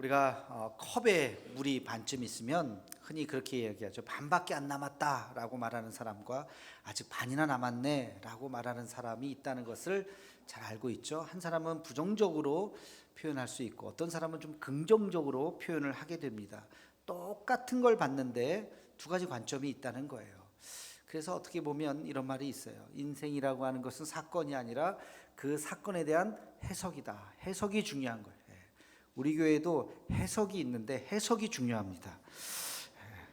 우리가 컵에 물이 반쯤 있으면 흔히 그렇게 얘기하죠. 반밖에 안 남았다라고 말하는 사람과 아직 반이나 남았네라고 말하는 사람이 있다는 것을 잘 알고 있죠. 한 사람은 부정적으로 표현할 수 있고 어떤 사람은 좀 긍정적으로 표현을 하게 됩니다. 똑같은 걸 봤는데 두 가지 관점이 있다는 거예요. 그래서 어떻게 보면 이런 말이 있어요. 인생이라고 하는 것은 사건이 아니라 그 사건에 대한 해석이다. 해석이 중요한 거예요. 우리 교회도 해석이 있는데 해석이 중요합니다.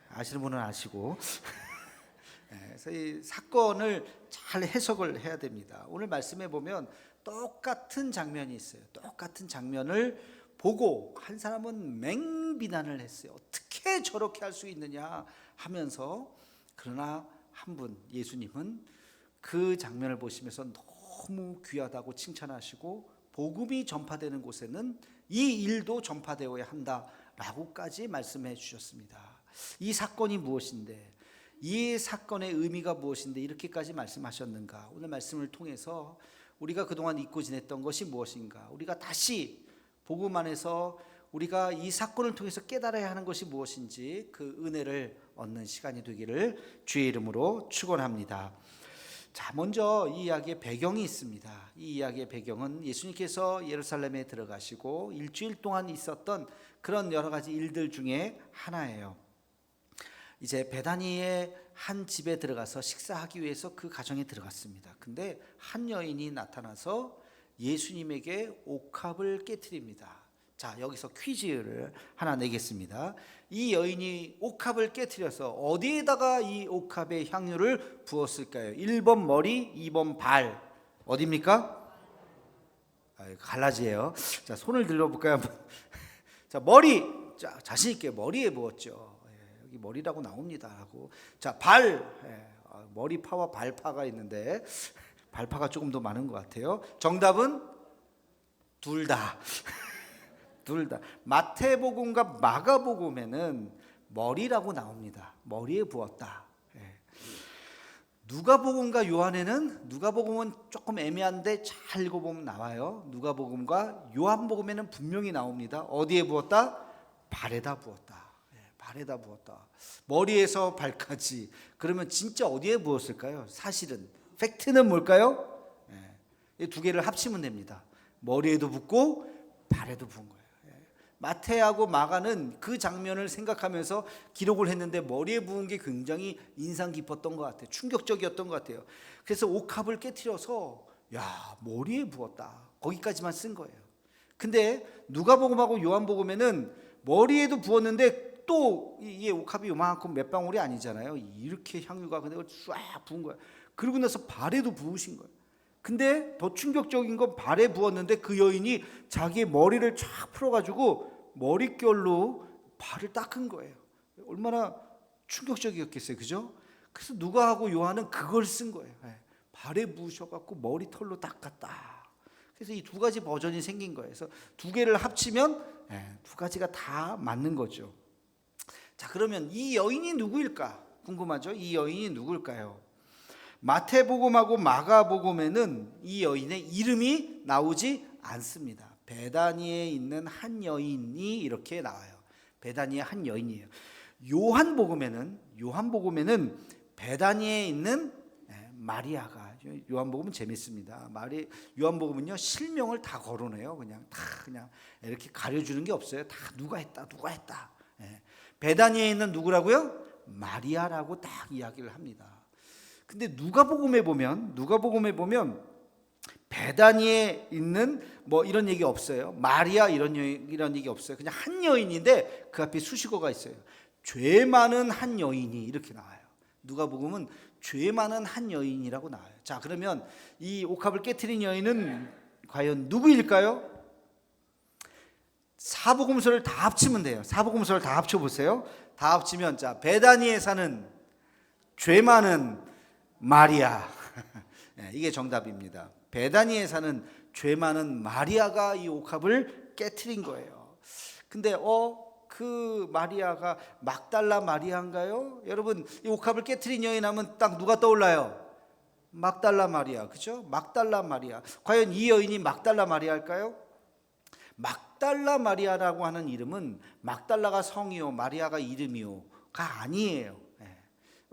아시는 분은 아시고 그래서 이 사건을 잘 해석을 해야 됩니다. 오늘 말씀해 보면 똑같은 장면이 있어요. 똑같은 장면을 보고 한 사람은 맹비난을 했어요. 어떻게 저렇게 할 수 있느냐 하면서, 그러나 한 분, 예수님은 그 장면을 보시면서 너무 귀하다고 칭찬하시고 복음이 전파되는 곳에는 이 일도 전파되어야 한다라고까지 말씀해 주셨습니다. 이 사건이 무엇인데, 이 사건의 의미가 무엇인데 이렇게까지 말씀하셨는가? 오늘 말씀을 통해서 우리가 그동안 잊고 지냈던 것이 무엇인가? 우리가 다시 복음 안에서 우리가 이 사건을 통해서 깨달아야 하는 것이 무엇인지 그 은혜를 얻는 시간이 되기를 주의 이름으로 축원합니다. 자, 먼저 이 이야기의 배경이 있습니다. 이 이야기의 배경은 예수님께서 예루살렘에 들어가시고 일주일 동안 있었던 그런 여러 가지 일들 중에 하나예요. 이제 베다니의 한 집에 들어가서 식사하기 위해서 그 가정에 들어갔습니다. 근데 한 여인이 나타나서 예수님에게 옥합을 깨트립니다. 자, 여기서 퀴즈를 하나 내겠습니다. 이 여인이 옥합을 깨트려서 어디에다가 이 옥합의 향유를 부었을까요? 1번 머리, 2번 발. 어디입니까? 갈라지예요. 자, 손을 들어볼까요? 자, 머리. 자, 자신 있게 머리에 부었죠. 여기 머리라고 나옵니다. 하고. 자, 발. 머리파와 발파가 있는데 발파가 조금 더 많은 것 같아요. 정답은 둘 다. 둘 다. 마태복음과 마가복음에는 머리라고 나옵니다. 머리에 부었다. 누가복음과 요한에는, 누가복음은 조금 애매한데 잘 읽어보면 나와요. 누가복음과 요한복음에는 분명히 나옵니다. 어디에 부었다? 발에다 부었다. 발에다 부었다. 머리에서 발까지. 그러면 진짜 어디에 부었을까요? 사실은 팩트는 뭘까요? 이 두 개를 합치면 됩니다. 머리에도 붓고 발에도 부은 거예요. 마태하고 마가는 그 장면을 생각하면서 기록을 했는데 머리에 부은 게 굉장히 인상 깊었던 것 같아요. 충격적이었던 것 같아요. 그래서 옥합을 깨트려서 야, 머리에 부었다. 거기까지만 쓴 거예요. 근데 누가복음하고 요한복음에는 머리에도 부었는데 또 이게 옥합이 요만큼 몇 방울이 아니잖아요. 이렇게 향유가 그냥 쫙 부은 거예요. 그러고 나서 발에도 부으신 거예요. 근데 더 충격적인 건 발에 부었는데 그 여인이 자기의 머리를 쫙 풀어가지고 머릿결로 발을 닦은 거예요. 얼마나 충격적이었겠어요, 그죠? 그래서 누가하고 요한은 그걸 쓴 거예요. 발에 부으셔갖고 머리털로 닦았다. 그래서 이 두 가지 버전이 생긴 거예요. 그래서 두 개를 합치면 두 가지가 다 맞는 거죠. 자, 그러면 이 여인이 누구일까? 궁금하죠? 이 여인이 누굴까요? 마태복음하고 마가복음에는 이 여인의 이름이 나오지 않습니다. 베다니에 있는 한 여인이 이렇게 나와요. 베다니의 한 여인이에요. 요한복음에는 베다니에 있는 마리아가, 요한복음은 재밌습니다. 요한복음은요 실명을 다 거론해요. 그냥 이렇게 가려주는 게 없어요. 다 누가 했다. 베다니에 있는 누구라고요? 마리아라고 딱 이야기를 합니다. 근데 누가복음에 보면 베다니에 있는 뭐 이런 얘기 없어요. 마리아 이런 얘기 없어요. 그냥 한 여인인데 그 앞에 수식어가 있어요. 죄 많은 한 여인이 이렇게 나와요. 누가복음은 죄 많은 한 여인이라고 나와요. 자, 그러면 이 옥합을 깨트린 여인은 과연 누구일까요? 사복음서를 다 합치면 돼요. 사복음서를 다 합쳐보세요. 다 합치면, 자, 베다니에 사는 죄 많은 마리아. 이게 정답입니다. 베다니에 사는 죄 많은 마리아가 이 옥합을 깨트린 거예요. 근데 그 마리아가 막달라 마리아인가요? 여러분, 이 옥합을 깨트린 여인 하면 딱 누가 떠올라요? 막달라 마리아. 그죠? 막달라 마리아. 과연 이 여인이 막달라 마리아일까요? 막달라 마리아라고 하는 이름은 막달라가 성이요 마리아가 이름이요가 아니에요.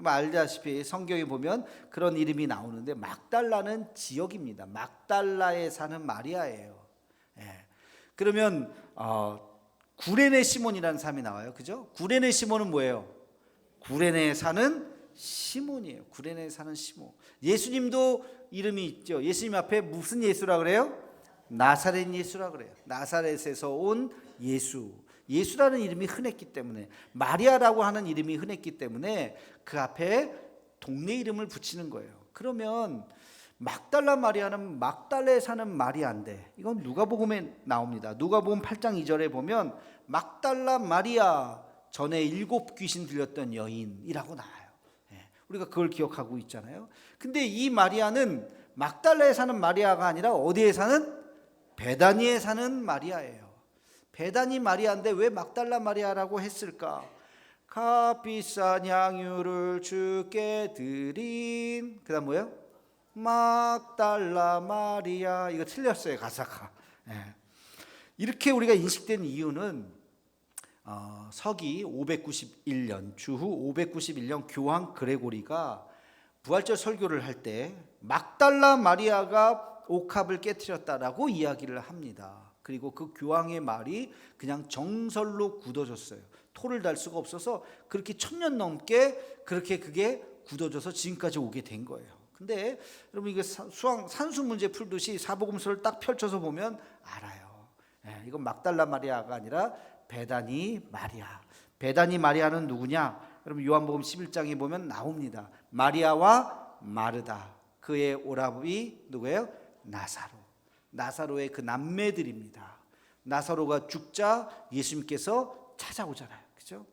알다시피 성경에 보면 그런 이름이 나오는데 막달라는 지역입니다. 막달라에 사는 마리아예요. 그러면 구레네 시몬이라는 사람이 나와요. 그죠? 구레네 시몬은 뭐예요? 구레네에 사는 시몬이에요. 구레네에 사는 시몬. 예수님도 이름이 있죠. 예수님 앞에 무슨 예수라 그래요? 나사렛 예수라 그래요. 나사렛에서 온 예수. 예수라는 이름이 흔했기 때문에, 마리아라고 하는 이름이 흔했기 때문에 그 앞에 동네 이름을 붙이는 거예요. 그러면 막달라 마리아는 막달라에 사는 마리아인데, 이건 누가복음에 나옵니다. 누가복음 8장 2절에 보면 막달라 마리아, 전에 7 귀신 들렸던 여인이라고 나와요. 우리가 그걸 기억하고 있잖아요. 근데 이 마리아는 막달라에 사는 마리아가 아니라 어디에 사는? 베다니에 사는 마리아예요. 베다니 마리아인데 왜 막달라 마리아라고 했을까? 값비싼 향유를 주께 드린, 그 다음 뭐예요? 막달라 마리아. 이거 틀렸어요, 가사가. 이렇게 우리가 인식된 이유는 서기 591년, 주후 591년 교황 그레고리가 부활절 설교를 할 때 막달라 마리아가 옥합을 깨트렸다라고 이야기를 합니다. 그리고 그 교황의 말이 그냥 정설로 굳어졌어요. 토를 달 수가 없어서 그렇게 1000년 넘게 그렇게 그게 굳어져서 지금까지 오게 된 거예요. 근데 여러분, 이거 산수 문제 풀듯이 사복음서를 딱 펼쳐서 보면 알아요. 이건 막달라 마리아가 아니라 베다니 마리아. 베다니 마리아는 누구냐? 여러분, 요한복음 11장에 보면 나옵니다. 마리아와 마르다, 그의 오라비 누구예요? 나사로. 나사로의 그 남매들입니다. 나사로가 죽자 예수님께서 찾아오잖아요. 그죠?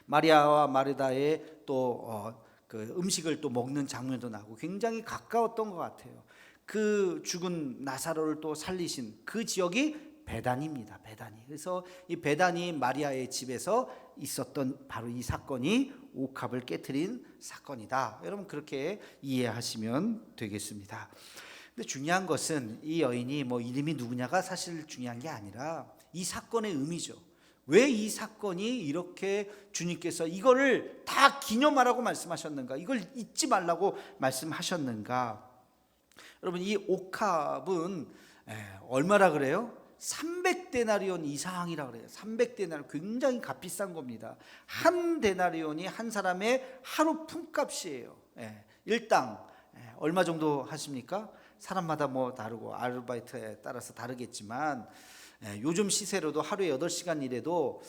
마리아와 마르다의 또 그 음식을 또 먹는 장면도 나고 굉장히 가까웠던 것 같아요. 그 죽은 나사로를 또 살리신 그 지역이 베다니입니다. 베다니. 그래서 이 베다니 마리아의 집에서 있었던 바로 이 사건이 옥합을 깨트린 사건이다. 여러분, 그렇게 이해하시면 되겠습니다. 근데 중요한 것은 이 여인이 뭐 이름이 누구냐가 사실 중요한 게 아니라 이 사건의 의미죠. 왜 이 사건이 이렇게 주님께서 이거를 다 기념하라고 말씀하셨는가? 이걸 잊지 말라고 말씀하셨는가? 여러분, 이 옥합은 얼마라 그래요? 300데나리온 이상이라 그래요. 300데나리온, 굉장히 값비싼 겁니다. 한 데나리온이 한 사람의 하루 품값이에요. 일당 얼마 정도 하십니까? 사람마다 뭐 다르고 아르바이트에 따라서 다르겠지만 요즘 시세로도 하루에 8시간 일해도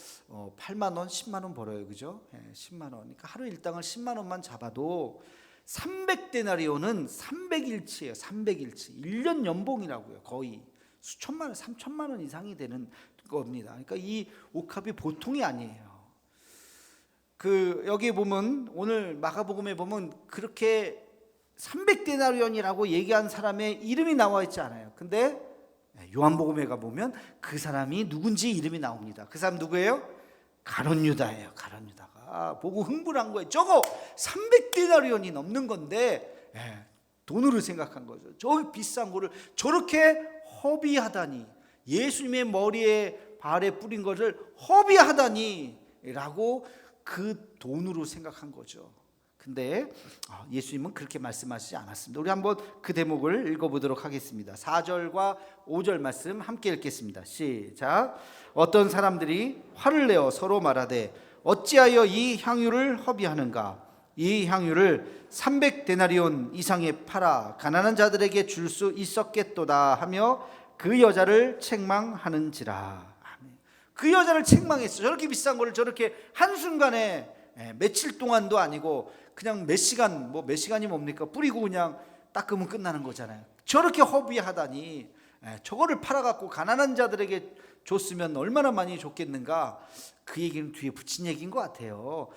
8만 원, 10만 원 벌어요. 그죠? 10만 원. 그러니까 하루 일당을 10만 원만 잡아도 300데나리온은 300일치예요. 300일치. 1년 연봉이라고요. 거의 수천만 원, 3천만 원 이상이 되는 겁니다. 그러니까 이 옥합이 보통이 아니에요. 그 여기 보면, 오늘 마가복음에 보면 그렇게 300데나리온이라고 얘기한 사람의 이름이 나와 있지 않아요. 근데 요한복음에 가보면 그 사람이 누군지 이름이 나옵니다. 그 사람 누구예요? 가룟 유다예요. 가룟 유다가 보고 흥분한 거예요. 저거 300데나리온이 넘는 건데 돈으로 생각한 거죠. 저 비싼 거를 저렇게 허비하다니, 예수님의 머리에 발에 뿌린 것을 허비하다니 라고 그 돈으로 생각한 거죠. 근데 예수님은 그렇게 말씀하시지 않았습니다. 우리 한번 그 대목을 읽어보도록 하겠습니다. 4절과 5절 말씀 함께 읽겠습니다. 시작. 어떤 사람들이 화를 내어 서로 말하되 어찌하여 이 향유를 허비하는가? 이 향유를 300데나리온 이상에 팔아 가난한 자들에게 줄 수 있었겠도다 하며 그 여자를 책망하는지라. 그 여자를 책망했어요. 저렇게 비싼 거를 저렇게 한순간에, 며칠 동안도 아니고 그냥 몇 시간, 뭐 몇 시간이 뭡니까? 뿌리고 그냥 닦으면 끝나는 거잖아요. 저렇게 허비하다니, 저거를 팔아갖고 가난한 자들에게 줬으면 얼마나 많이 줬겠는가. 그 얘기는 뒤에 붙인 얘기인 것 같아요.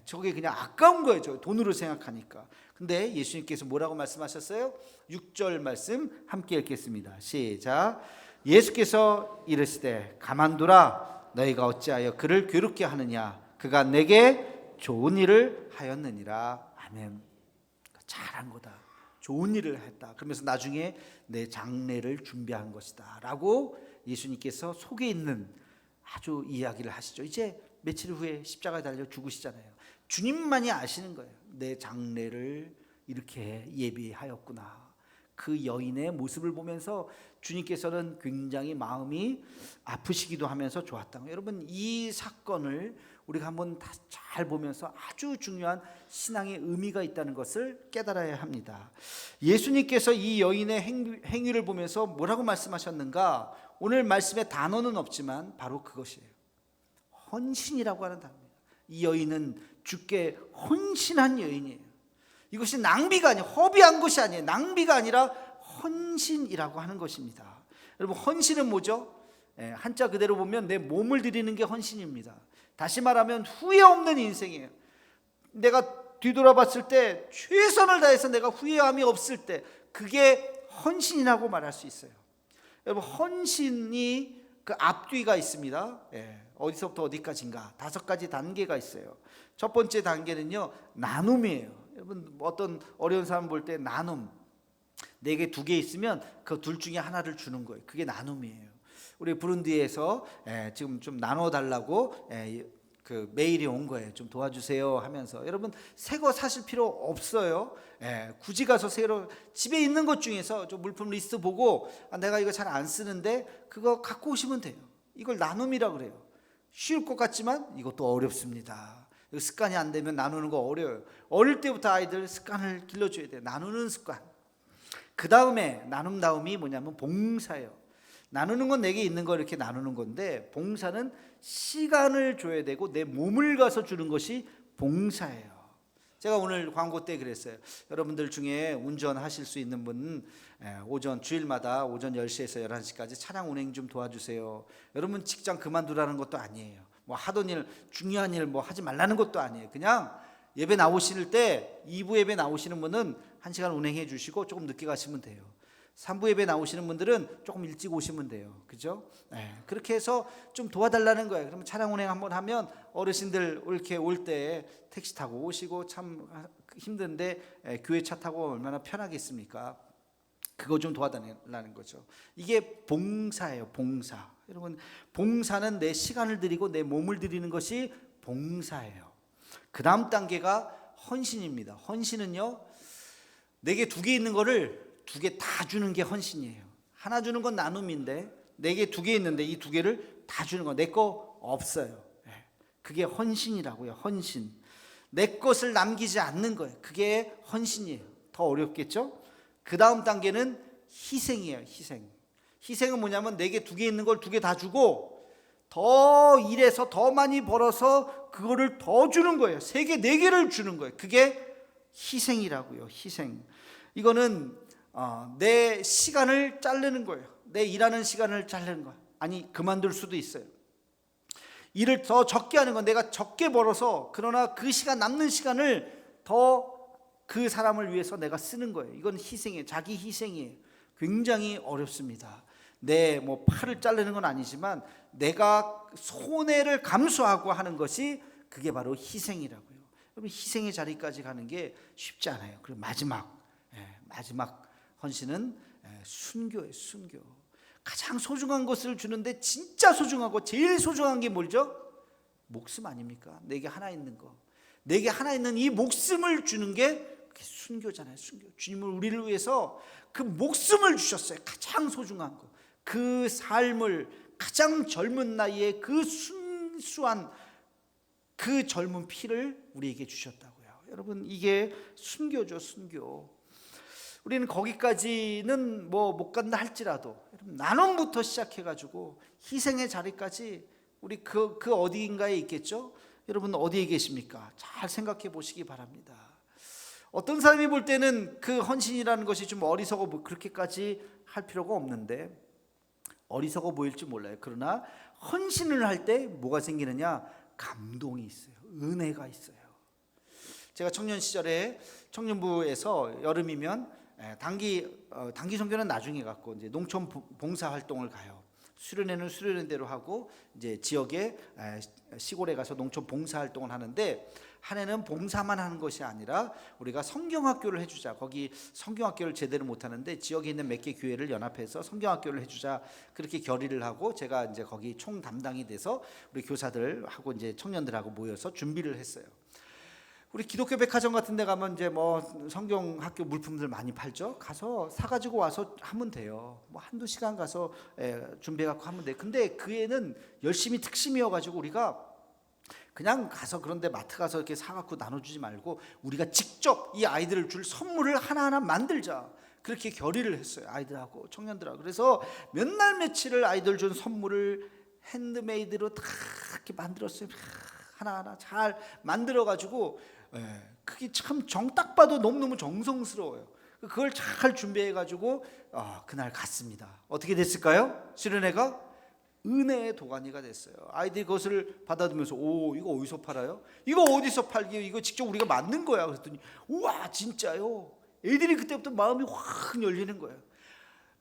저게 그냥 아까운 거예요. 저 돈으로 생각하니까. 근데 예수님께서 뭐라고 말씀하셨어요? 6절 말씀 함께 읽겠습니다. 시작. 예수께서 이르시되 가만두라. 너희가 어찌하여 그를 괴롭게 하느냐? 그가 내게 좋은 일을 하였느니라. 아멘. 잘한 거다. 좋은 일을 했다. 그러면서 나중에 내 장례를 준비한 것이다 라고 예수님께서 속에 있는 아주 이야기를 하시죠. 이제 며칠 후에 십자가에 달려 죽으시잖아요. 주님만이 아시는 거예요. 내 장례를 이렇게 예비하였구나. 그 여인의 모습을 보면서 주님께서는 굉장히 마음이 아프시기도 하면서 좋았다. 여러분, 이 사건을 우리가 한번 다 잘 보면서 아주 중요한 신앙의 의미가 있다는 것을 깨달아야 합니다. 예수님께서 이 여인의 행위를 보면서 뭐라고 말씀하셨는가? 오늘 말씀에 단어는 없지만 바로 그것이에요. 헌신이라고 하는 단어입니다. 이 여인은 주께 헌신한 여인이에요. 이것이 낭비가 아니에요. 허비한 것이 아니에요. 낭비가 아니라 헌신이라고 하는 것입니다. 여러분, 헌신은 뭐죠? 한자 그대로 보면 내 몸을 드리는 게 헌신입니다. 다시 말하면 후회 없는 인생이에요. 내가 뒤돌아봤을 때 최선을 다해서 내가 후회함이 없을 때, 그게 헌신이라고 말할 수 있어요. 여러분, 헌신이 그 앞뒤가 있습니다. 어디서부터 어디까지인가 5가지 단계가 있어요. 첫 번째 단계는요, 나눔이에요. 여러분, 어떤 어려운 사람 볼 때 나눔, 내게 2개 있으면 그 둘 중에 하나를 주는 거예요. 그게 나눔이에요. 우리 부룬디에서 지금 좀 나눠달라고 그 메일이 온 거예요. 좀 도와주세요 하면서. 여러분, 새 거 사실 필요 없어요. 굳이 가서 새로 집에 있는 것 중에서 좀 물품 리스트 보고 내가 이거 잘 안 쓰는데 그거 갖고 오시면 돼요. 이걸 나눔이라고 그래요. 쉬울 것 같지만 이것도 어렵습니다. 습관이 안 되면 나누는 거 어려워요. 어릴 때부터 아이들 습관을 길러줘야 돼요. 나누는 습관. 그 다음에 나눔 다음이 뭐냐면 봉사예요. 나누는 건 내게 있는 거 이렇게 나누는 건데, 봉사는 시간을 줘야 되고 내 몸을 가서 주는 것이 봉사예요. 제가 오늘 광고 때 그랬어요. 여러분들 중에 운전하실 수 있는 분은 오전 주일마다 오전 10시에서 11시까지 차량 운행 좀 도와주세요. 여러분, 직장 그만두라는 것도 아니에요. 뭐 하던 일, 중요한 일 뭐 하지 말라는 것도 아니에요. 그냥 예배 나오실 때 2부 예배 나오시는 분은 1시간 운행해 주시고 조금 늦게 가시면 돼요. 3부 예배 나오시는 분들은 조금 일찍 오시면 돼요. 그죠? 그렇게 해서 좀 도와달라는 거예요. 그러면 차량 운행 한번 하면 어르신들 이렇게 올 때 택시 타고 오시고 참 힘든데 교회 차 타고 얼마나 편하겠습니까? 그거 좀 도와달라는 거죠. 이게 봉사예요. 봉사. 여러분, 봉사는 내 시간을 드리고 내 몸을 드리는 것이 봉사예요. 그 다음 단계가 헌신입니다. 헌신은요, 내게 2개 있는 거를 2개 다 주는 게 헌신이에요. 하나 주는 건 나눔인데 내게 2개 있는데 이 2개를 다 주는 거, 내 거 없어요. 그게 헌신이라고요. 헌신. 내 것을 남기지 않는 거예요. 그게 헌신이에요. 더 어렵겠죠? 그 다음 단계는 희생이에요. 희생. 희생은 뭐냐면 내게 2개 있는 걸 2개 다 주고 더 일해서 더 많이 벌어서 그거를 더 주는 거예요. 3개, 4개를 주는 거예요. 그게 희생이라고요. 희생. 이거는 내 시간을 자르는 거예요. 내 일하는 시간을 자르는 거예요. 아니, 그만둘 수도 있어요. 일을 더 적게 하는 건 내가 적게 벌어서, 그러나 그 시간, 남는 시간을 더 그 사람을 위해서 내가 쓰는 거예요. 이건 희생이에요. 자기 희생이에요. 굉장히 어렵습니다. 내 뭐 팔을 자르는 건 아니지만 내가 손해를 감수하고 하는 것이, 그게 바로 희생이라고요. 여러분, 희생의 자리까지 가는 게 쉽지 않아요. 그리고 마지막 헌신은 순교예요. 순교. 가장 소중한 것을 주는데 진짜 소중하고 제일 소중한 게 뭐죠? 목숨 아닙니까? 내게 하나 있는 거. 내게 하나 있는 이 목숨을 주는 게 그게 순교잖아요. 순교. 주님은 우리를 위해서 그 목숨을 주셨어요. 가장 소중한 거. 그 삶을 가장 젊은 나이에 그 순수한 그 젊은 피를 우리에게 주셨다고요. 여러분, 이게 순교죠. 순교. 우리는 거기까지는 뭐 못 간다 할지라도 나눔부터 시작해가지고 희생의 자리까지 우리 그 어디인가에 있겠죠. 여러분, 어디에 계십니까? 잘 생각해 보시기 바랍니다. 어떤 사람이 볼 때는 그 헌신이라는 것이 좀 어리석어 그렇게까지 할 필요가 없는데, 어리석어 보일지 몰라요. 그러나 헌신을 할 때 뭐가 생기느냐? 감동이 있어요. 은혜가 있어요. 제가 청년 시절에 청년부에서 여름이면 단기 선교는 나중에 갔고 이제 농촌 봉사 활동을 가요. 수련회는 수련회 대로 하고 이제 지역에 시골에 가서 농촌 봉사 활동을 하는데, 한 해는 봉사만 하는 것이 아니라 우리가 성경학교를 해주자. 거기 성경학교를 제대로 못하는데 지역에 있는 몇 개 교회를 연합해서 성경학교를 해주자, 그렇게 결의를 하고 제가 이제 거기 총 담당이 돼서 우리 교사들하고 이제 청년들하고 모여서 준비를 했어요. 우리 기독교 백화점 같은 데 가면 이제 뭐 성경학교 물품들 많이 팔죠. 가서 사가지고 와서 하면 돼요. 뭐 한두 시간 가서 준비해갖고 하면 돼. 근데 그 애는 열심히 특심이어가지고 우리가 그냥 가서, 그런데 마트 가서 이렇게 사갖고 나눠주지 말고 우리가 직접 이 아이들을 줄 선물을 하나하나 만들자, 그렇게 결의를 했어요. 아이들하고 청년들하고. 그래서 몇 날 며칠을 아이들 준 선물을 핸드메이드로 다 이렇게 만들었어요. 하나하나 잘 만들어가지고, 그게 참 딱 봐도 너무너무 정성스러워요. 그걸 잘 준비해가지고 그날 갔습니다. 어떻게 됐을까요? 수련회가 은혜의 도가니가 됐어요. 아이들이 그것을 받아들면서, 오, 이거 어디서 팔아요? 이거 어디서 팔게요? 이거 직접 우리가 만든 거야. 그랬더니 우와, 진짜요? 애들이 그때부터 마음이 확 열리는 거예요.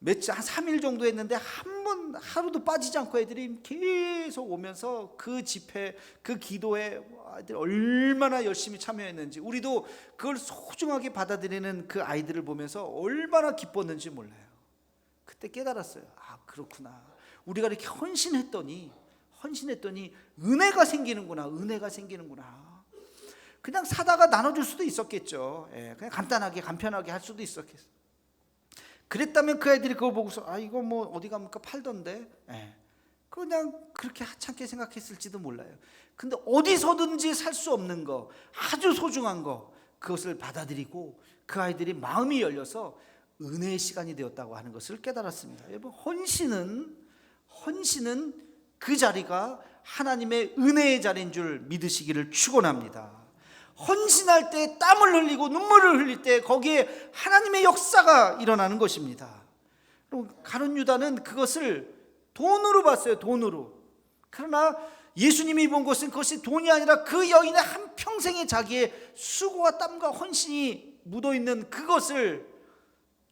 한 3일 정도 했는데 하루도 빠지지 않고 애들이 계속 오면서 그 집회, 그 기도에 아이들이 얼마나 열심히 참여했는지, 우리도 그걸 소중하게 받아들이는 그 아이들을 보면서 얼마나 기뻤는지 몰라요. 그때 깨달았어요. 아, 그렇구나. 우리가 이렇게 헌신했더니 은혜가 생기는구나. 은혜가 생기는구나. 그냥 사다가 나눠줄 수도 있었겠죠. 그냥 간단하게 간편하게 할 수도 있었겠어요. 그랬다면 그 아이들이 그거 보고서, 아, 이거 뭐 어디 가니까 팔던데, 그냥 그렇게 하찮게 생각했을지도 몰라요. 근데 어디서든지 살 수 없는 거, 아주 소중한 거, 그것을 받아들이고 그 아이들이 마음이 열려서 은혜의 시간이 되었다고 하는 것을 깨달았습니다. 여러분, 헌신은 그 자리가 하나님의 은혜의 자리인 줄 믿으시기를 축원합니다. 헌신할 때 땀을 흘리고 눈물을 흘릴 때 거기에 하나님의 역사가 일어나는 것입니다. 가룟 유다는 그것을 돈으로 봤어요. 돈으로. 그러나 예수님이 본 것은 그것이 돈이 아니라 그 여인의 한평생의 자기의 수고와 땀과 헌신이 묻어있는 그것을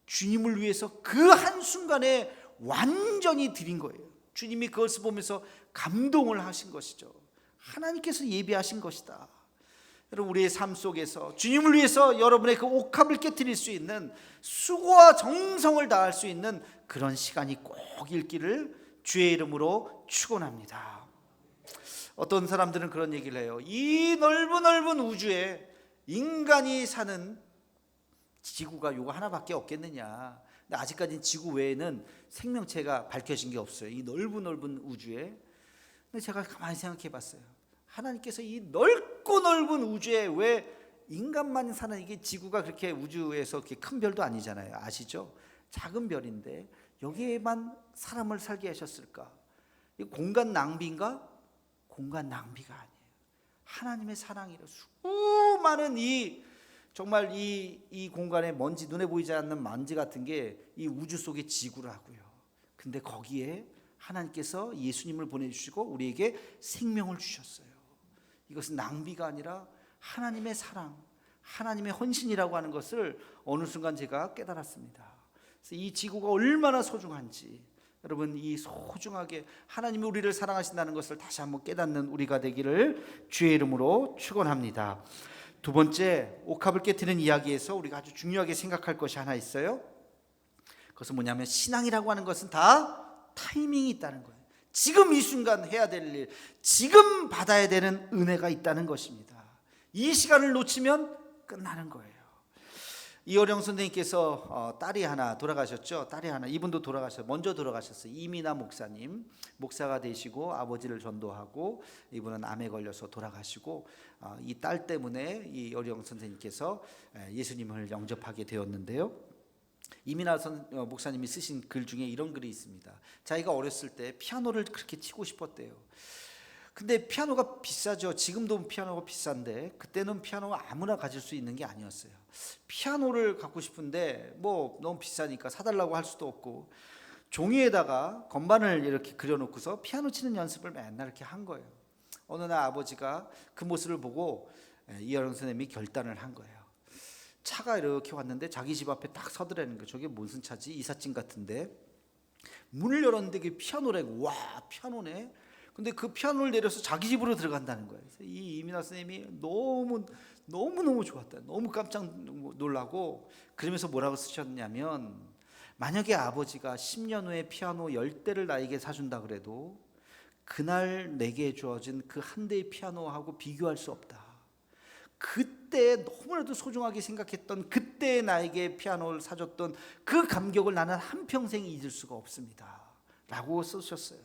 주님을 위해서 그 한순간에 완전히 드린 거예요. 주님이 그것을 보면서 감동을 하신 것이죠. 하나님께서 예비하신 것이다. 여러분, 우리의 삶 속에서 주님을 위해서 여러분의 그 옥합을 깨트릴 수 있는, 수고와 정성을 다할 수 있는 그런 시간이 꼭 있기를 주의 이름으로 축원합니다. 어떤 사람들은 그런 얘기를 해요. 이 넓은 우주에 인간이 사는 지구가 요거 하나밖에 없겠느냐. 근데 아직까지는 지구 외에는 생명체가 밝혀진 게 없어요. 이 넓은 우주에. 근데 제가 가만히 생각해 봤어요. 하나님께서 이 넓고 넓은 우주에 왜 인간만 사는, 이게 지구가 그렇게 우주에서 그렇게 큰 별도 아니잖아요. 아시죠? 작은 별인데 여기에만 사람을 살게 하셨을까? 이 공간 낭비인가? 공간 낭비가 아니에요. 하나님의 사랑이라. 수많은 정말 이 공간에 먼지, 눈에 보이지 않는 먼지 같은 게 이 우주 속의 지구라고요. 근데 거기에 하나님께서 예수님을 보내주시고 우리에게 생명을 주셨어요. 이것은 낭비가 아니라 하나님의 사랑, 하나님의 헌신이라고 하는 것을 어느 순간 제가 깨달았습니다. 그래서 이 지구가 얼마나 소중한지, 여러분, 이 소중하게 하나님이 우리를 사랑하신다는 것을 다시 한번 깨닫는 우리가 되기를 주의 이름으로 축원합니다. 두 번째, 옥합을 깨트리는 이야기에서 우리가 아주 중요하게 생각할 것이 하나 있어요. 그것은 뭐냐면, 신앙이라고 하는 것은 다 타이밍이 있다는 거예요. 지금 이 순간 해야 될 일, 지금 받아야 되는 은혜가 있다는 것입니다. 이 시간을 놓치면 끝나는 거예요. 이어령 선생님께서 딸이 하나 돌아가셨죠. 이분도 먼저 돌아가셨어요. 이민아 목사님, 목사가 되시고 아버지를 전도하고, 이분은 암에 걸려서 돌아가시고, 이 딸 때문에 이 이어령 선생님께서 예수님을 영접하게 되었는데요. 이민아 목사님이 쓰신 글 중에 이런 글이 있습니다. 자기가 어렸을 때 피아노를 그렇게 치고 싶었대요. 근데 피아노가 비싸죠. 지금도 피아노가 비싼데 그때는 피아노가 아무나 가질 수 있는 게 아니었어요. 피아노를 갖고 싶은데 뭐 너무 비싸니까 사달라고 할 수도 없고, 종이에다가 건반을 이렇게 그려놓고서 피아노 치는 연습을 맨날 이렇게 한 거예요. 어느 날 아버지가 그 모습을 보고 이하령 선생님이 결단을 한 거예요. 차가 이렇게 왔는데 자기 집 앞에 딱 서더라는 거예요. 저게 무슨 차지? 이삿짐 같은데. 문을 열었는데 그게 피아노래. 와, 피아노네. 근데 그 피아노를 내려서 자기 집으로 들어간다는 거예요. 그래서 이 이민아 선생님이 너무 좋았다. 너무 깜짝 놀라고, 그러면서 뭐라고 쓰셨냐면, 만약에 아버지가 10년 후에 피아노 10대를 나에게 사준다 그래도 그날 내게 주어진 그 한 대의 피아노하고 비교할 수 없다. 그때 너무나도 소중하게 생각했던 그때 나에게 피아노를 사줬던 그 감격을 나는 한평생 잊을 수가 없습니다 라고 쓰셨어요.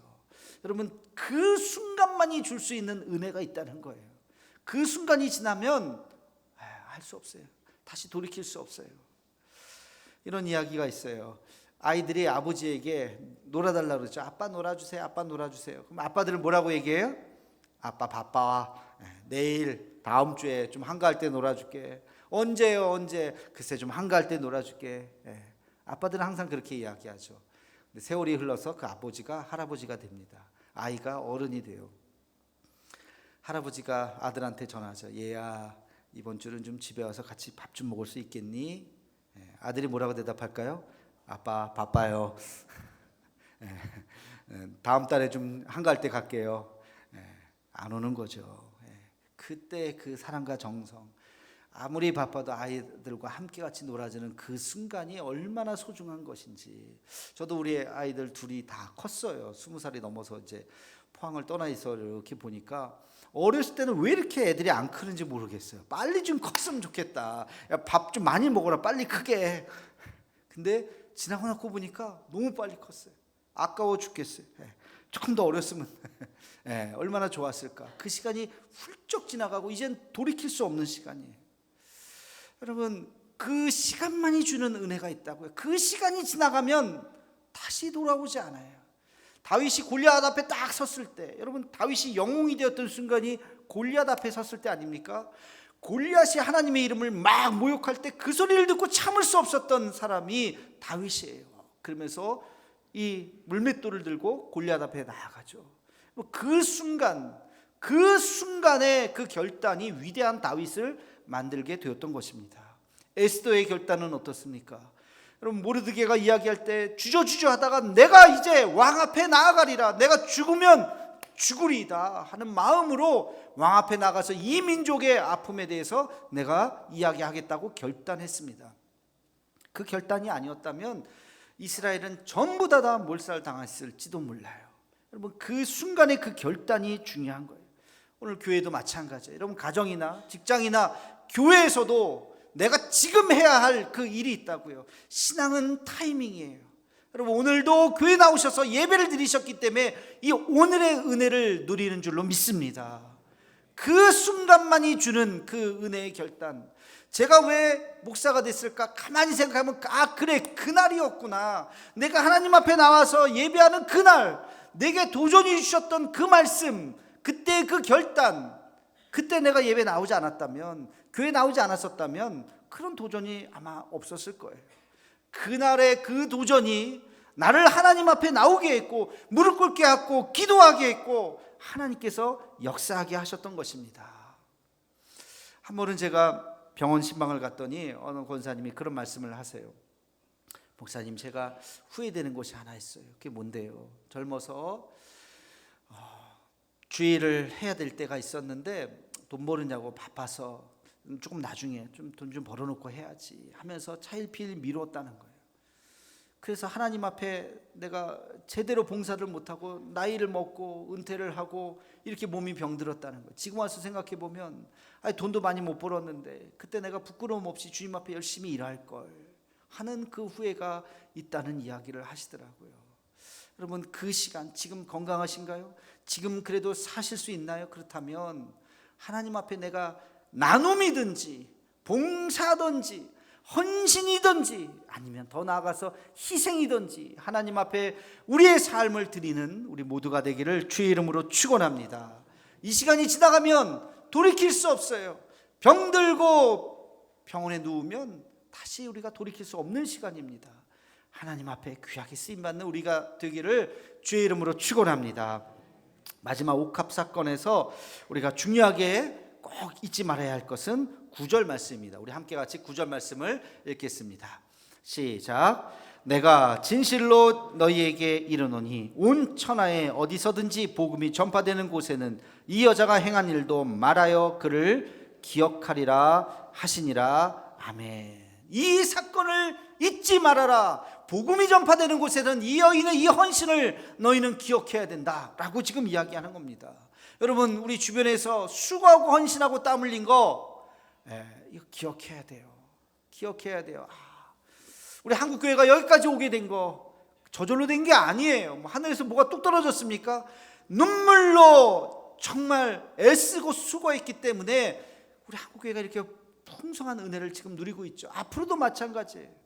여러분, 그 순간만이 줄 수 있는 은혜가 있다는 거예요. 그 순간이 지나면 할 수 없어요. 다시 돌이킬 수 없어요. 이런 이야기가 있어요. 아이들이 아버지에게 놀아달라고 그러죠. 아빠 놀아주세요. 아빠 놀아주세요. 그럼 아빠들은 뭐라고 얘기해요? 아빠 바빠. 내일 다음 주에 좀 한가할 때 놀아줄게. 언제요? 언제? 글쎄 좀 한가할 때 놀아줄게. 아빠들은 항상 그렇게 이야기하죠. 근데 세월이 흘러서 그 아버지가 할아버지가 됩니다. 아이가 어른이 돼요. 할아버지가 아들한테 전화하죠. 얘야, 이번 주는 좀 집에 와서 같이 밥 좀 먹을 수 있겠니? 아들이 뭐라고 대답할까요? 아빠 바빠요. 다음 달에 좀 한가할 때 갈게요. 안 오는 거죠. 그때 그 사랑과 정성, 아무리 바빠도 아이들과 함께 같이 놀아주는 그 순간이 얼마나 소중한 것인지. 저도 우리 아이들 둘이 다 컸어요. 20살이 넘어서 이제 포항을 떠나 있어 이렇게 보니까 어렸을 때는 왜 이렇게 애들이 안 크는지 모르겠어요. 빨리 좀 컸으면 좋겠다. 밥 좀 많이 먹어라, 빨리 크게. 근데 지나고 나고 보니까 너무 빨리 컸어요. 아까워 죽겠어요. 조금 더 어렸으면 얼마나 좋았을까. 그 시간이 훌쩍 지나가고 이젠 돌이킬 수 없는 시간이에요. 여러분, 그 시간만이 주는 은혜가 있다고요. 그 시간이 지나가면 다시 돌아오지 않아요. 다윗이 골리앗 앞에 딱 섰을 때, 여러분, 다윗이 영웅이 되었던 순간이 골리앗 앞에 섰을 때 아닙니까? 골리앗이 하나님의 이름을 막 모욕할 때 그 소리를 듣고 참을 수 없었던 사람이 다윗이에요. 그러면서 이 물맷돌을 들고 골리앗 앞에 나아가죠. 그 순간, 그 순간의 그 결단이 위대한 다윗을 만들게 되었던 것입니다. 에스더의 결단은 어떻습니까? 여러분, 모르드게가 이야기할 때 주저주저 하다가 내가 이제 왕 앞에 나아가리라, 내가 죽으면 죽으리이다 하는 마음으로 왕 앞에 나가서 이 민족의 아픔에 대해서 내가 이야기하겠다고 결단했습니다. 그 결단이 아니었다면 이스라엘은 전부 다 몰살당했을지도 몰라요. 여러분, 그 순간의 그 결단이 중요한 거예요. 오늘 교회도 마찬가지예요. 여러분, 가정이나 직장이나 교회에서도 내가 지금 해야 할 그 일이 있다고요. 신앙은 타이밍이에요. 여러분, 오늘도 교회 나오셔서 예배를 드리셨기 때문에 이 오늘의 은혜를 누리는 줄로 믿습니다. 그 순간만이 주는 그 은혜의 결단. 제가 왜 목사가 됐을까? 가만히 생각하면 그래, 그날이었구나. 내가 하나님 앞에 나와서 예배하는 그날, 내게 도전해 주셨던 그 말씀, 그때 그 결단, 그때 내가 예배 나오지 않았다면, 교회 나오지 않았었다면 그런 도전이 아마 없었을 거예요. 그날의 그 도전이 나를 하나님 앞에 나오게 했고, 무릎 꿇게 했고, 기도하게 했고, 하나님께서 역사하게 하셨던 것입니다. 한 번은 제가 병원 신방을 갔더니 어느 권사님이 그런 말씀을 하세요. 목사님, 제가 후회되는 것이 하나 있어요. 그게 뭔데요? 젊어서 주일을 해야 될 때가 있었는데 돈 벌느냐고 바빠서 조금 나중에 좀 돈 좀 벌어놓고 해야지 하면서 차일피일 미뤘다는 거예요. 그래서 하나님 앞에 내가 제대로 봉사를 못하고 나이를 먹고 은퇴를 하고 이렇게 몸이 병들었다는 거예요. 지금 와서 생각해 보면 돈도 많이 못 벌었는데 그때 내가 부끄러움 없이 주님 앞에 열심히 일할 걸 하는 그 후회가 있다는 이야기를 하시더라고요. 여러분, 그 시간 지금 건강하신가요? 지금 그래도 사실 수 있나요? 그렇다면 하나님 앞에 내가 나눔이든지 봉사든지 헌신이든지 아니면 더 나아가서 희생이든지 하나님 앞에 우리의 삶을 드리는 우리 모두가 되기를 주의 이름으로 축원합니다. 이 시간이 지나가면 돌이킬 수 없어요. 병들고 병원에 누우면 다시 우리가 돌이킬 수 없는 시간입니다. 하나님 앞에 귀하게 쓰임받는 우리가 되기를 주의 이름으로 축원합니다. 마지막 옥합 사건에서 우리가 중요하게 꼭 잊지 말아야 할 것은 9절 말씀입니다. 우리 함께 같이 9절 말씀을 읽겠습니다. 시작. 내가 진실로 너희에게 이르노니 온 천하에 어디서든지 복음이 전파되는 곳에는 이 여자가 행한 일도 말하여 그를 기억하리라 하시니라. 아멘. 이 사건을 잊지 말아라. 복음이 전파되는 곳에는 이 여인의 이 헌신을 너희는 기억해야 된다라고 지금 이야기하는 겁니다. 여러분, 우리 주변에서 수고하고 헌신하고 땀 흘린 거 이거 기억해야 돼요. 기억해야 돼요. 우리 한국교회가 여기까지 오게 된 거 저절로 된 게 아니에요. 하늘에서 뭐가 뚝 떨어졌습니까? 눈물로 정말 애쓰고 수고했기 때문에 우리 한국교회가 이렇게 풍성한 은혜를 지금 누리고 있죠. 앞으로도 마찬가지예요.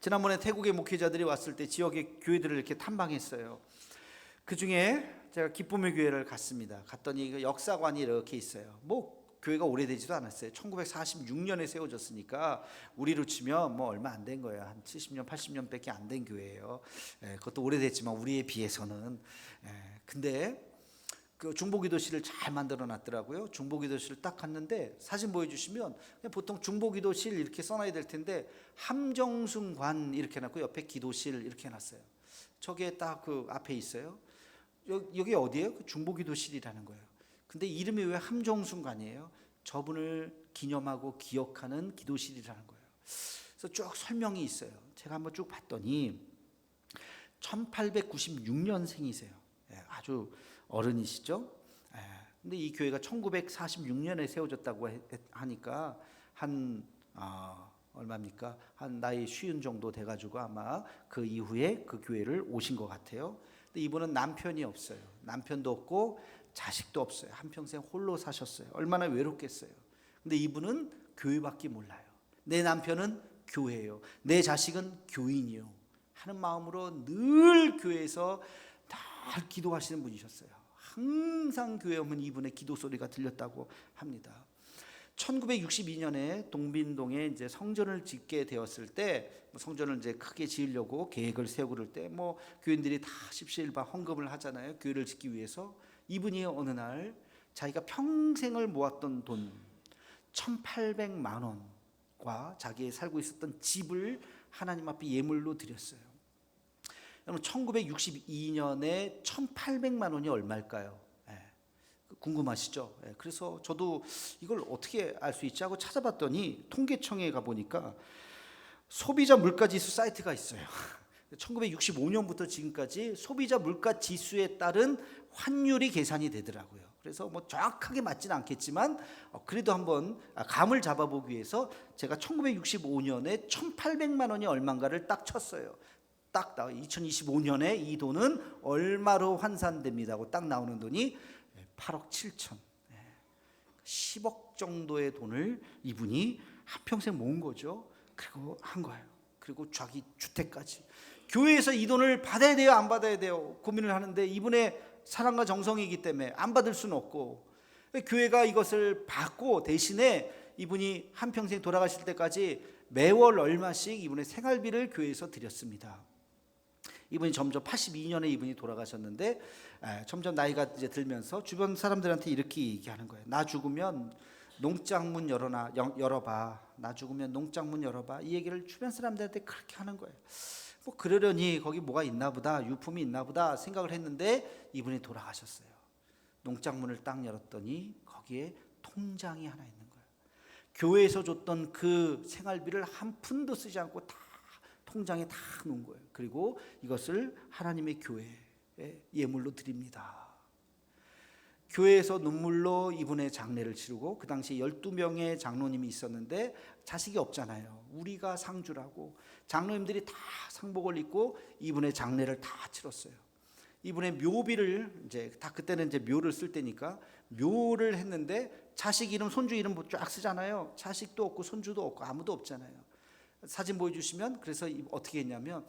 지난번에 태국의 목회자들이 왔을 때 지역의 교회들을 이렇게 탐방했어요. 그 중에 제가 기쁨의 교회를 갔습니다. 갔더니 그 역사관이 이렇게 있어요. 교회가 오래되지도 않았어요. 1946년에 세워졌으니까 우리로 치면 얼마 안 된 거예요. 한 70년, 80년밖에 안 된 교회예요. 그것도 오래됐지만 우리에 비해서는. 근데 그 중보기도실을 잘 만들어 놨더라고요. 중보기도실을 딱 갔는데 사진 보여주시면 보통 중보기도실 이렇게 써놔야 될 텐데 함정순관 이렇게 해놨고 옆에 기도실 이렇게 해놨어요. 저게 딱 그 앞에 있어요. 여기 어디예요? 그 중보기도실이라는 거예요. 근데 이름이 왜 함정순관이에요? 저분을 기념하고 기억하는 기도실이라는 거예요. 그래서 쭉 설명이 있어요. 제가 한번 쭉 봤더니 1896년생이세요. 아주 어른이시죠. 근데 이 교회가 1946년에 세워졌다고 하니까 한 얼마입니까? 한 나이 50 정도 돼가지고 아마 그 이후에 그 교회를 오신 것 같아요. 근데 이분은 남편이 없어요. 남편도 없고 자식도 없어요. 한평생 홀로 사셨어요. 얼마나 외롭겠어요. 근데 이분은 교회밖에 몰라요. 내 남편은 교회예요. 내 자식은 교인이요. 하는 마음으로 늘 교회에서 늘 기도하시는 분이셨어요. 항상 교회 오면 이분의 기도 소리가 들렸다고 합니다. 1962년에 동빈동에 이제 성전을 짓게 되었을 때 성전을 이제 크게 지으려고 계획을 세우고 그럴 때 교인들이 다 십시일반 헌금을 하잖아요. 교회를 짓기 위해서. 이분이 어느 날 자기가 평생을 모았던 돈 1,800만 원과 자기의 살고 있었던 집을 하나님 앞에 예물로 드렸어요. 여러분 1962년에 1,800만 원이 얼마일까요? 궁금하시죠? 그래서 저도 이걸 어떻게 알 수 있지 하고 찾아봤더니 통계청에 가보니까 소비자 물가지수 사이트가 있어요. 1965년부터 지금까지 소비자 물가지수에 따른 환율이 계산이 되더라고요. 그래서 정확하게 맞지는 않겠지만 그래도 한번 감을 잡아보기 위해서 제가 1965년에 1,800만 원이 얼마인가를 딱 쳤어요. 딱 나와 2025년에 이 돈은 얼마로 환산됩니다 하고 딱 나오는 돈이 8억 7천 10억 정도의 돈을 이분이 한평생 모은 거죠. 그리고 한 거예요. 그리고 자기 주택까지. 교회에서 이 돈을 받아야 돼요, 안 받아야 돼요 고민을 하는데 이분의 사랑과 정성이기 때문에 안 받을 수는 없고, 교회가 이것을 받고 대신에 이분이 한평생 돌아가실 때까지 매월 얼마씩 이분의 생활비를 교회에서 드렸습니다. 이분이 점점 82년에 이분이 돌아가셨는데 점점 나이가 이제 들면서 주변 사람들한테 이렇게 얘기하는 거예요. 나 죽으면 농장문 열어봐. 나 죽으면 농장문 열어봐. 이 얘기를 주변 사람들한테 그렇게 하는 거예요. 그러려니 거기 뭐가 있나 보다, 유품이 있나 보다 생각을 했는데 이분이 돌아가셨어요. 농장문을 딱 열었더니 거기에 통장이 하나 있는 거예요. 교회에서 줬던 그 생활비를 한 푼도 쓰지 않고 다 통장에 다 놓은 거예요. 그리고 이것을 하나님의 교회에 예물로 드립니다. 교회에서 눈물로 이분의 장례를 치르고, 그 당시 12명의 장로님이 있었는데 자식이 없잖아요. 우리가 상주라고 장로님들이 다 상복을 입고 이분의 장례를 다 치렀어요. 이분의 묘비를 이제 다 그때는 이제 묘를 쓸 때니까 묘를 했는데 자식 이름, 손주 이름 쫙 쓰잖아요. 자식도 없고 손주도 없고 아무도 없잖아요. 사진 보여주시면, 그래서 어떻게 했냐면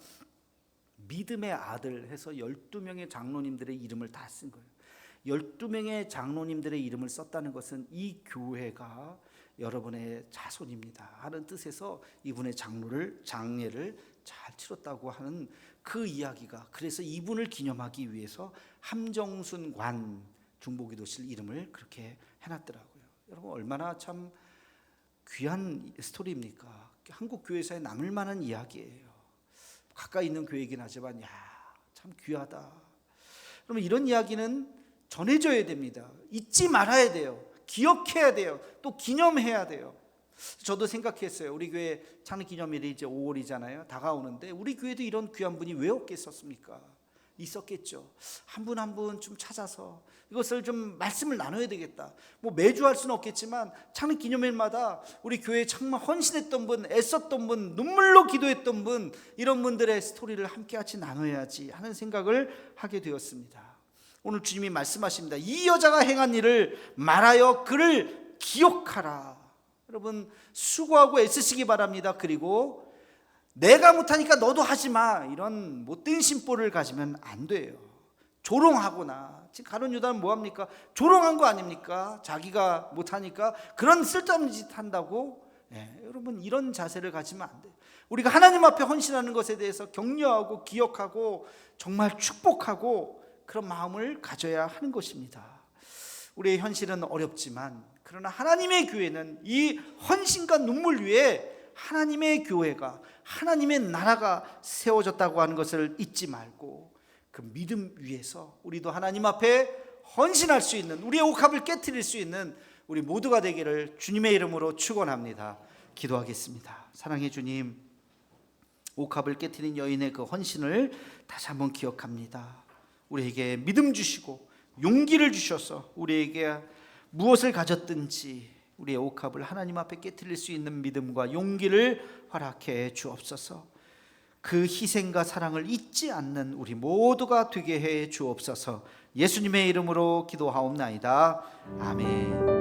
믿음의 아들 해서 12명의 장로님들의 이름을 다 쓴 거예요. 12명의 장로님들의 이름을 썼다는 것은 이 교회가 여러분의 자손입니다 하는 뜻에서 이분의 장례를 잘 치렀다고 하는 그 이야기가, 그래서 이분을 기념하기 위해서 함정순관 중보기도실 이름을 그렇게 해놨더라고요. 여러분 얼마나 참 귀한 스토리입니까? 한국 교회사에 남을 만한 이야기예요. 가까이 있는 교회이긴 하지만 참 귀하다. 그러면 이런 이야기는 전해져야 됩니다. 잊지 말아야 돼요. 기억해야 돼요. 또 기념해야 돼요. 저도 생각했어요. 우리 교회 창립기념일이 이제 5월이잖아요. 다가오는데 우리 교회도 이런 귀한 분이 왜 없겠었습니까? 있었겠죠. 한 분 한 분 좀 찾아서 이것을 좀 말씀을 나눠야 되겠다. 뭐 매주 할 수는 없겠지만 창립기념일마다 우리 교회에 정말 헌신했던 분, 애썼던 분, 눈물로 기도했던 분, 이런 분들의 스토리를 함께 같이 나눠야지 하는 생각을 하게 되었습니다. 오늘 주님이 말씀하십니다. 이 여자가 행한 일을 말하여 그를 기억하라. 여러분 수고하고 애쓰시기 바랍니다. 그리고 내가 못하니까 너도 하지 마, 이런 못된 심보를 가지면 안 돼요. 조롱하거나, 지금 가룟 유다는 뭐합니까? 조롱한 거 아닙니까? 자기가 못하니까 그런 쓸데없는 짓 한다고. 여러분 이런 자세를 가지면 안 돼요. 우리가 하나님 앞에 헌신하는 것에 대해서 격려하고 기억하고 정말 축복하고 그런 마음을 가져야 하는 것입니다. 우리의 현실은 어렵지만 그러나 하나님의 교회는 이 헌신과 눈물 위에 하나님의 교회가, 하나님의 나라가 세워졌다고 하는 것을 잊지 말고 그 믿음 위에서 우리도 하나님 앞에 헌신할 수 있는, 우리의 옥합을 깨트릴 수 있는 우리 모두가 되기를 주님의 이름으로 축원합니다. 기도하겠습니다. 사랑의 주님, 옥합을 깨트린 여인의 그 헌신을 다시 한번 기억합니다. 우리에게 믿음 주시고 용기를 주셔서 우리에게 무엇을 가졌든지 우리의 옥합을 하나님 앞에 깨트릴 수 있는 믿음과 용기를 허락해 주옵소서. 그 희생과 사랑을 잊지 않는 우리 모두가 되게 해 주옵소서. 예수님의 이름으로 기도하옵나이다. 아멘.